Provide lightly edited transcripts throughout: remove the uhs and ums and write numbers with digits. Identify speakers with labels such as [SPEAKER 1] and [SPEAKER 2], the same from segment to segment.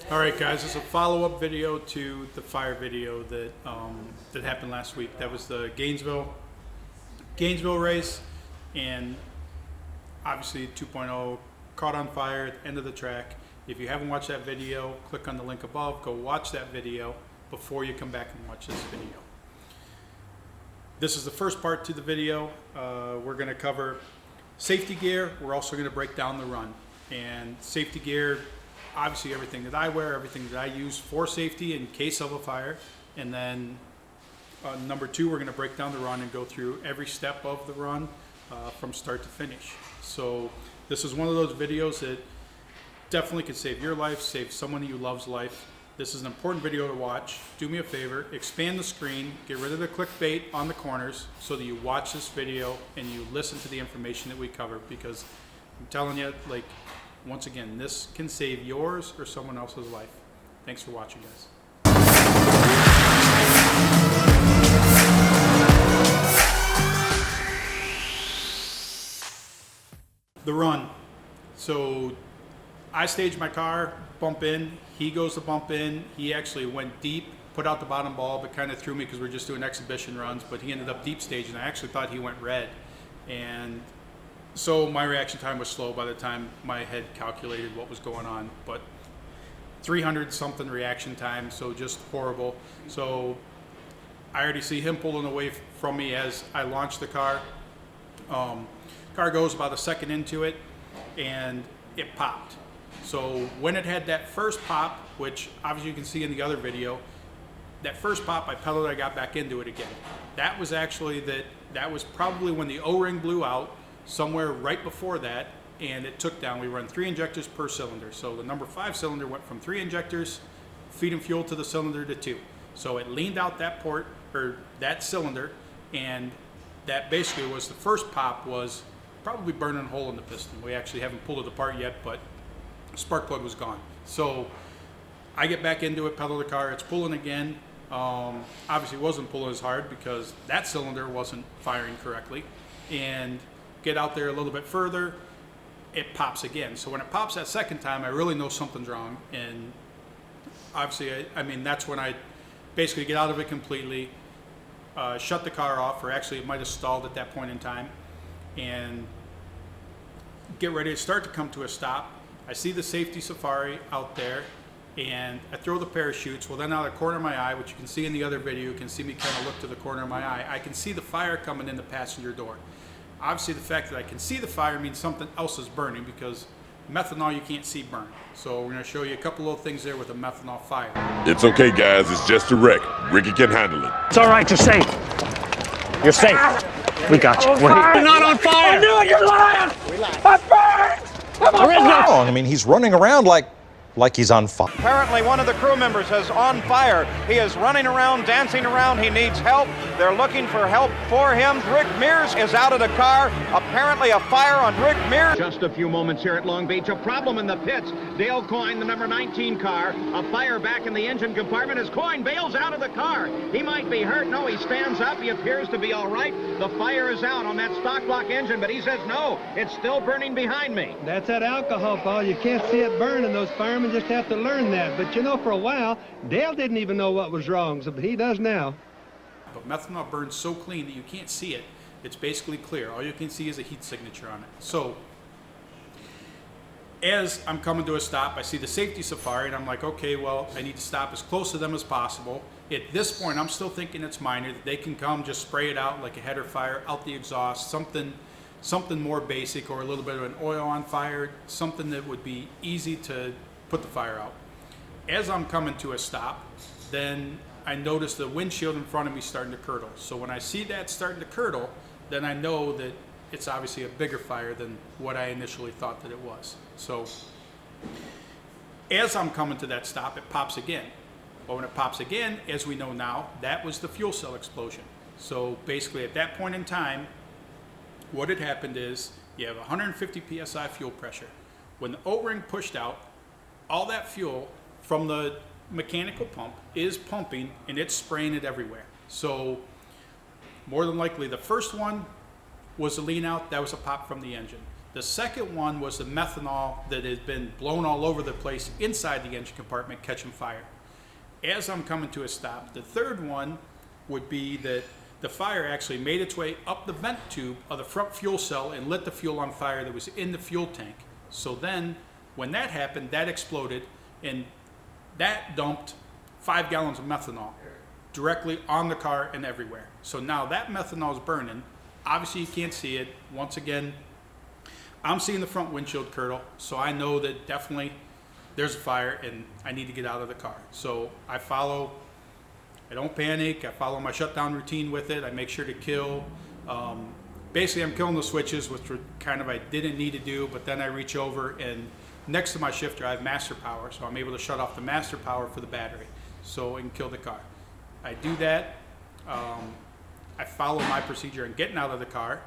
[SPEAKER 1] All right, guys, it's a follow-up video to the fire video that that happened last week. That was the Gainesville race, and obviously 2.0 caught on fire at the end of the track. If you haven't watched that video, click on the link above. Go watch that video before you come back and watch this video. This is the first part to the video. We're going to cover safety gear. We're also going to break down the run. And safety gear, obviously everything that I wear, everything that I use for safety in case of a fire. And then number two, we're going to break down the run and go through every step of the run from start to finish. So this is one of those videos that definitely can save your life, save someone you love's life. This is an important video to watch. Do me a favor, expand the screen, get rid of the clickbait on the corners so that you watch this video and you listen to the information that we cover, because I'm telling you, like, once again, this can save yours or someone else's life. Thanks for watching, guys. The run. So I staged my car, bump in, he goes to bump in. He actually went deep, put out the bottom ball, but kind of threw me because we're just doing exhibition runs, but he ended up deep staging. I actually thought he went red. And so my reaction time was slow by the time my head calculated what was going on, but 300 something reaction time, so just horrible. So I already see him pulling away from me as I launch the car. Car goes about a second into it and it popped. So when it had that first pop, which obviously you can see in the other video, that first pop I pedaled, I got back into it again. That was actually that was probably when the O-ring blew out, somewhere right before that, and it took down. We run 3 injectors per cylinder. So the number 5 cylinder went from 3 injectors, feeding fuel to the cylinder, to 2. So it leaned out that port, or that cylinder, and that basically was the first pop, was probably burning a hole in the piston. We actually haven't pulled it apart yet, but the spark plug was gone. So I get back into it, pedal the car, it's pulling again. Obviously it wasn't pulling as hard because that cylinder wasn't firing correctly. And get out there a little bit further, it pops again. So when it pops that second time, I really know something's wrong. And obviously, I mean, that's when I basically get out of it completely, shut the car off, or actually it might have stalled at that point in time, and get ready to start to come to a stop. I see the safety safari out there, and I throw the parachutes. Well, then out of the corner of my eye, which you can see in the other video, you can see me kind of look to the corner of my eye, I can see the fire coming in the passenger door. Obviously, the fact that I can see the fire means something else is burning, because methanol you can't see burn. So we're going to show you a couple little things there with a methanol fire.
[SPEAKER 2] It's okay, guys. It's just a wreck. Ricky can handle it.
[SPEAKER 3] It's all right. You're safe. You're safe. We got you. We're not on fire.
[SPEAKER 4] I knew it. You're lying. I'm burned. I'm on fire.
[SPEAKER 5] I mean, he's running around like he's on fire.
[SPEAKER 6] Apparently one of the crew members is on fire. He is running around, dancing around. He needs help. They're looking for help for him. Rick Mears is out of the car. Apparently a fire on Rick Mears.
[SPEAKER 7] Just a few moments here at Long Beach. A problem in the pits. Dale Coyne, the number 19 car. A fire back in the engine compartment as Coyne bails out of the car. He might be hurt. No, he stands up. He appears to be all right. The fire is out on that stock block engine, but he says, no, it's still burning behind me.
[SPEAKER 8] That's that alcohol, Paul. You can't see it burn, and those firemen just have to learn that. But you know, for a while, Dale didn't even know what was wrong, but he does now.
[SPEAKER 1] But methanol burns so clean that you can't see it. It's basically clear. All you can see is a heat signature on it. So as I'm coming to a stop, I see the safety safari, and I'm like, okay, well, I need to stop as close to them as possible. At this point, I'm still thinking it's minor, that they can come, just spray it out like a header fire, out the exhaust, something more basic, or a little bit of an oil on fire, something that would be easy to put the fire out. As I'm coming to a stop, then I notice the windshield in front of me starting to curdle. So when I see that starting to curdle, then I know that it's obviously a bigger fire than what I initially thought that it was. So as I'm coming to that stop, it pops again. But when it pops again, as we know now, that was the fuel cell explosion. So basically at that point in time, what had happened is you have 150 psi fuel pressure. When the O-ring pushed out, all that fuel from the mechanical pump is pumping, and it's spraying it everywhere. So more than likely the first one was a lean out, that was a pop from the engine. The second one was the methanol that has been blown all over the place inside the engine compartment catching fire. As I'm coming to a stop, the third one would be that the fire actually made its way up the vent tube of the front fuel cell and lit the fuel on fire that was in the fuel tank. So then, when that happened, that exploded, and that dumped 5 gallons of methanol directly on the car and everywhere. So now that methanol is burning. Obviously, you can't see it. Once again, I'm seeing the front windshield curdle, so I know that definitely there's a fire and I need to get out of the car. So I don't panic. I follow my shutdown routine with it. I make sure to kill. Basically, I'm killing the switches, which were kind of I didn't need to do, but then I reach over and next to my shifter, I have master power, so I'm able to shut off the master power for the battery, so I can kill the car. I do that. I follow my procedure in getting out of the car.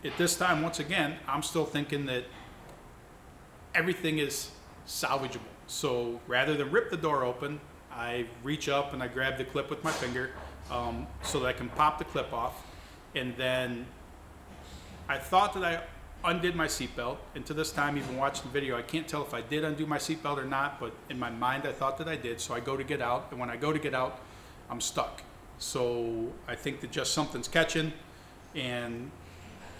[SPEAKER 1] At this time, once again, I'm still thinking that everything is salvageable. So rather than rip the door open, I reach up and I grab the clip with my finger so that I can pop the clip off. And then I thought that I undid my seatbelt. And to this time, even watching the video, I can't tell if I did undo my seatbelt or not, but in my mind, I thought that I did. So I go to get out, and when I go to get out, I'm stuck. So I think that just something's catching, and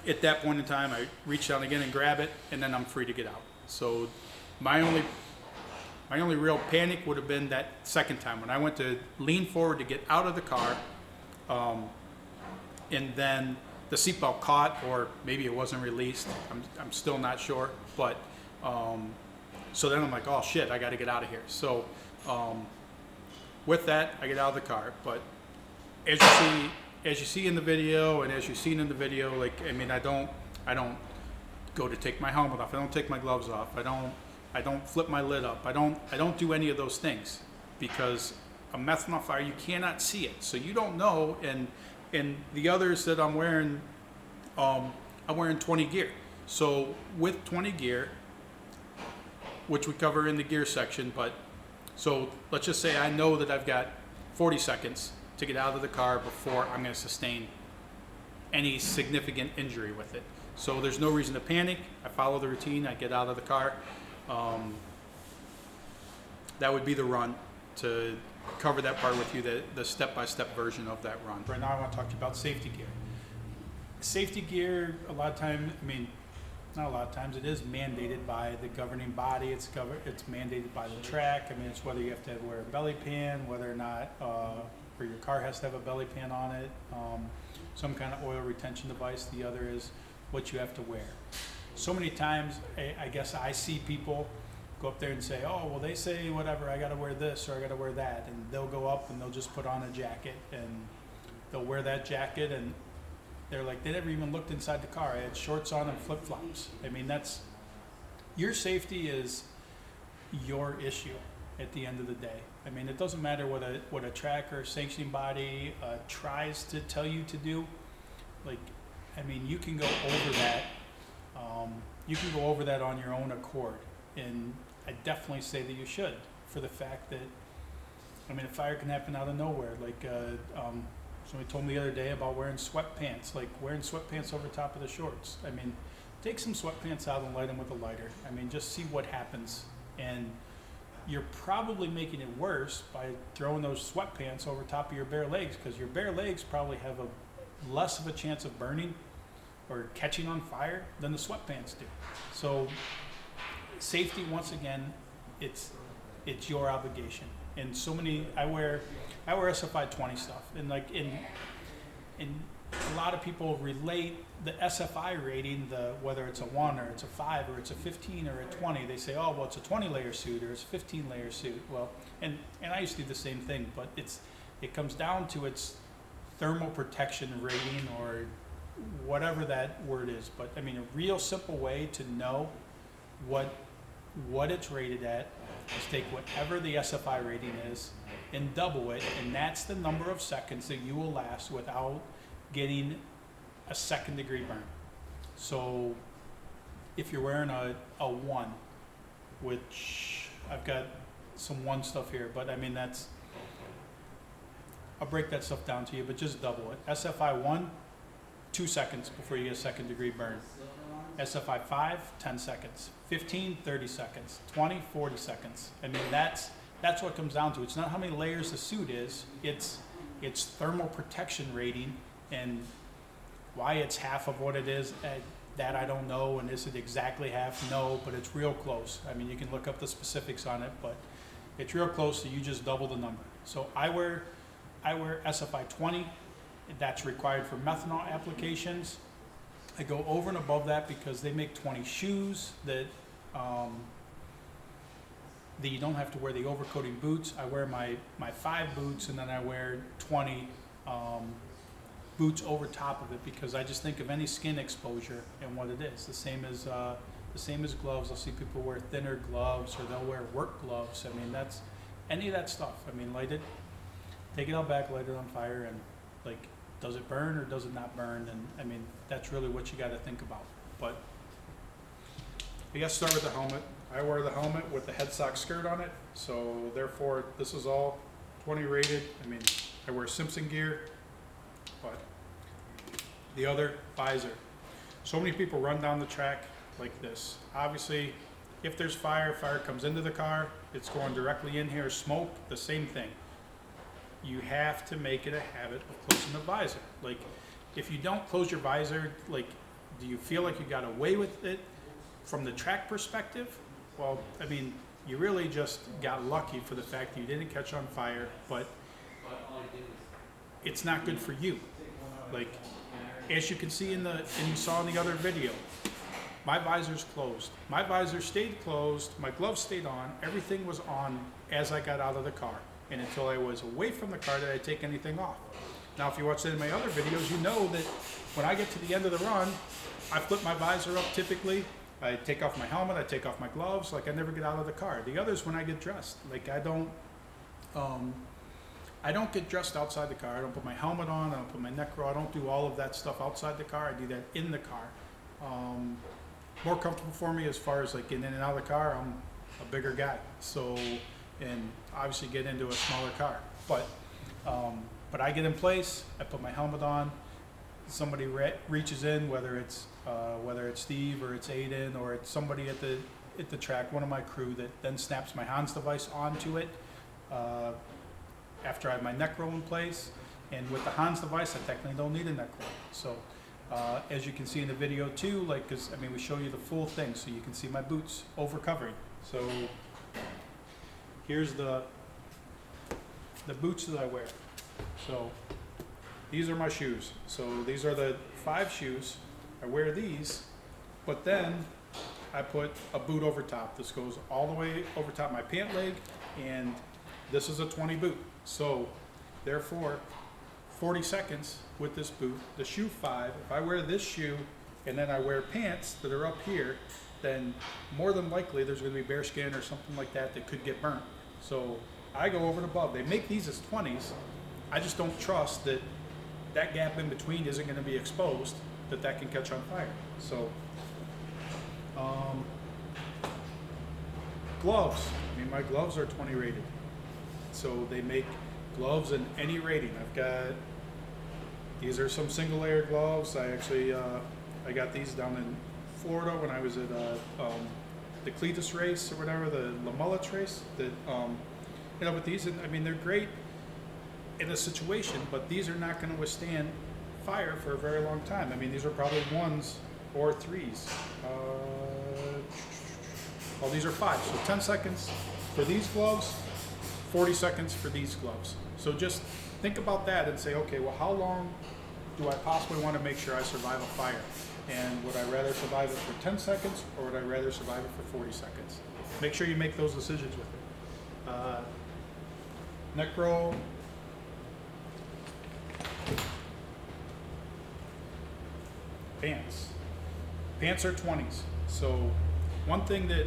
[SPEAKER 1] at that point in time, I reach down again and grab it, and then I'm free to get out. So my only real panic would have been that second time when I went to lean forward to get out of the car, and then the seatbelt caught, or maybe it wasn't released. I'm still not sure, but so then I'm like, oh shit, I got to get out of here. So with that, I get out of the car. But as you see in the video, and as you've seen in the video, like, I mean, I don't go to take my helmet off. I don't take my gloves off. I don't flip my lid up. I don't do any of those things, because a methanol fire, you cannot see it, so you don't know. And the others that I'm wearing 20 gear. So with 20 gear, which we cover in the gear section, but so let's just say I know that I've got 40 seconds to get out of the car before I'm going to sustain any significant injury with it. So there's no reason to panic. I follow the routine. I get out of the car. That would be the run, to cover that part with you, the step-by-step version of that run. Right now I want to talk to you about safety gear. Safety gear, a lot of times, I mean, not a lot of times, it is mandated by the governing body. It's mandated by the track. I mean, it's whether you have to wear a belly pan, whether or not, or your car has to have a belly pan on it, some kind of oil retention device. The other is what you have to wear. So many times, I guess I see people go up there and say, oh, well, they say whatever, I got to wear this or I got to wear that. And they'll go up and they'll just put on a jacket, and they'll wear that jacket, and they're like, they never even looked inside the car. I had shorts on and flip-flops. I mean, that's, your safety is your issue at the end of the day. I mean, it doesn't matter what a track or sanctioning body tries to tell you to do. Like, I mean, you can go over that. You can go over that on your own accord. And I definitely say that you should, for the fact that, I mean, a fire can happen out of nowhere. Like, somebody told me the other day about wearing sweatpants, like wearing sweatpants over top of the shorts. I mean, take some sweatpants out and light them with a lighter. I mean, just see what happens. And you're probably making it worse by throwing those sweatpants over top of your bare legs, because your bare legs probably have a less of a chance of burning or catching on fire than the sweatpants do. So safety, once again, it's your obligation. And so many, I wear SFI 20 stuff, and like in a lot of people relate the SFI rating, whether it's a 1 or it's a 5 or it's a 15 or a 20, they say, oh, well, it's a 20 layer suit or it's a 15 layer suit. Well, and I used to do the same thing, but it comes down to its thermal protection rating, or whatever that word is. But I mean, a real simple way to know what it's rated at is take whatever the SFI rating is and double it, and that's the number of seconds that you will last without getting a second-degree burn. So if you're wearing a 1, which I've got some 1 stuff here, but I mean, I'll break that stuff down to you, but just double it. SFI 1, 2 seconds before you get a second degree burn. SFI 5, 10 seconds. 15, 30 seconds. 20, 40 seconds. I mean, that's what it comes down to. It's not how many layers the suit is, it's thermal protection rating, and why it's half of what it is, that I don't know, and is it exactly half? No, but it's real close. I mean, you can look up the specifics on it, but it's real close, so you just double the number. So I wear SFI 20, that's required for methanol applications. I go over and above that because they make 20 shoes that you don't have to wear the overcoating boots. I wear my 5 boots, and then I wear 20 boots over top of it, because I just think of any skin exposure and what it is. The same as gloves. I'll see people wear thinner gloves, or they'll wear work gloves. I mean, that's any of that stuff. I mean, light it, take it out back, light it on fire, and like, does it burn or does it not burn? And I mean, that's really what you got to think about. But you got to start with the helmet. I wear the helmet with the headstock skirt on it, so therefore this is all 20 rated. I mean, I wear Simpson gear, but the other visor. So many people run down the track like this. Obviously, if there's fire comes into the car, it's going directly in here. Smoke, the same thing. You have to make it a habit of closing the visor. Like, if you don't close your visor, like, do you feel like you got away with it from the track perspective? Well, I mean, you really just got lucky for the fact that you didn't catch on fire, but it's not good for you. Like, as you can see and you saw in the other video, my visor's closed. My visor stayed closed, my gloves stayed on, everything was on as I got out of the car. And until I was away from the car did I take anything off. Now, if you watch any of my other videos, you know that when I get to the end of the run, I flip my visor up typically. I take off my helmet, I take off my gloves, like I never get out of the car. The others, when I get dressed, like I don't get dressed outside the car. I don't put my helmet on, I don't put my neck roll, I don't do all of that stuff outside the car. I do that in the car. More comfortable for me as far as like getting in and out of the car. I'm a bigger guy, so, and obviously get into a smaller car. But I get in place, I put my helmet on, somebody reaches in, whether it's Steve or it's Aiden or it's somebody at the track, one of my crew, that then snaps my Hans device onto it after I have my neck roll in place. And with the Hans device, I technically don't need a neck roll. So as you can see in the video too, like, cause I mean, we show you the full thing, so you can see my boots over covering. So here's the boots that I wear. So these are my shoes. So these are the 5 shoes. I wear these, but then I put a boot over top. This goes all the way over top my pant leg, and this is a 20 boot. So therefore, 40 seconds with this boot, the shoe 5, if I wear this shoe and then I wear pants that are up here, then more than likely there's gonna be bearskin or something like that that could get burnt. So I go over and above. They make these as 20s. I just don't trust that that gap in between isn't gonna be exposed, that can catch on fire. So, gloves. I mean, my gloves are 20 rated. So they make gloves in any rating. These are some single layer gloves. I actually, I got these down in Florida when I was at the Cletus race or whatever, the La Mullet's race. But these, I mean, they're great in a situation, but these are not gonna withstand fire for a very long time. I mean, these are probably 1s or 3s. Well, these are 5, so 10 seconds for these gloves, 40 seconds for these gloves. So just think about that and say, okay, well, how long do I possibly want to make sure I survive a fire? And would I rather survive it for 10 seconds or would I rather survive it for 40 seconds? Make sure you make those decisions with it. Neck roll. Pants. Pants are 20s. So one thing that,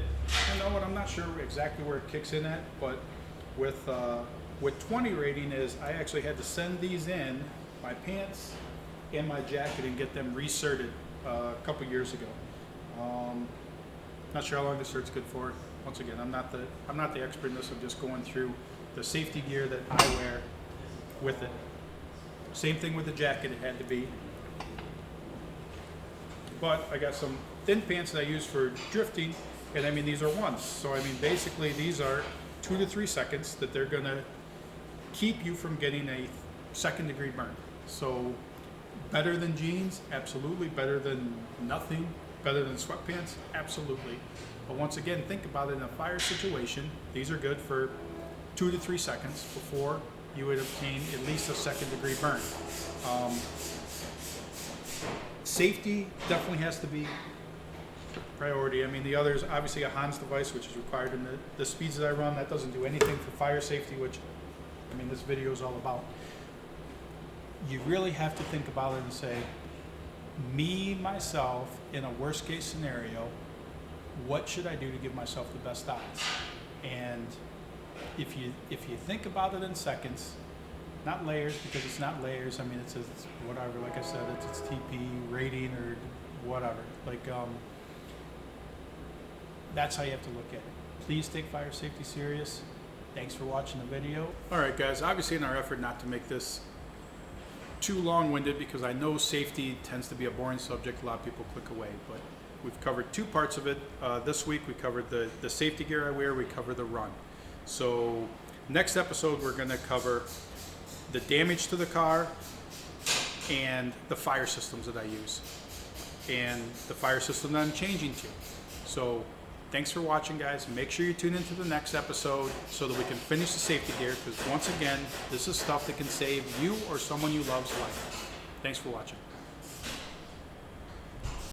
[SPEAKER 1] I'm not sure exactly where it kicks in at, but with 20 rating is I actually had to send these in, my pants and my jacket, and get them recerted a couple years ago. Not sure how long this cert's good for. Once again, I'm not the expert in this. I'm just going through the safety gear that I wear with it. Same thing with the jacket. It had to be but I got some thin pants that I use for drifting, and I mean, these are ones. So I mean, basically these are 2 to 3 seconds that they're gonna keep you from getting a 2nd degree burn. So better than jeans, absolutely. Better than nothing, better than sweatpants, absolutely. But once again, think about it in a fire situation. These are good for 2 to 3 seconds before you would obtain at least a 2nd degree burn. Safety definitely has to be priority. I mean, the others, obviously a Hans device, which is required in the speeds that I run, that doesn't do anything for fire safety, which, I mean, this video is all about. You really have to think about it and say, me, myself, in a worst case scenario, what should I do to give myself the best odds? And if you think about it in seconds, not layers, because it's not layers. I mean, it's whatever. Like I said, it's TP rating or whatever. Like that's how you have to look at it. Please take fire safety serious. Thanks for watching the video. All right, guys. Obviously, in our effort not to make this too long-winded, because I know safety tends to be a boring subject, a lot of people click away, but we've covered 2 parts of it. This week we covered the safety gear I wear, we cover the run. So next episode we're going to cover the damage to the car and the fire systems that I use and the fire system that I'm changing to. So thanks for watching, guys. Make sure you tune into the next episode so that we can finish the safety gear, because once again, this is stuff that can save you or someone you love's life. Thanks for watching.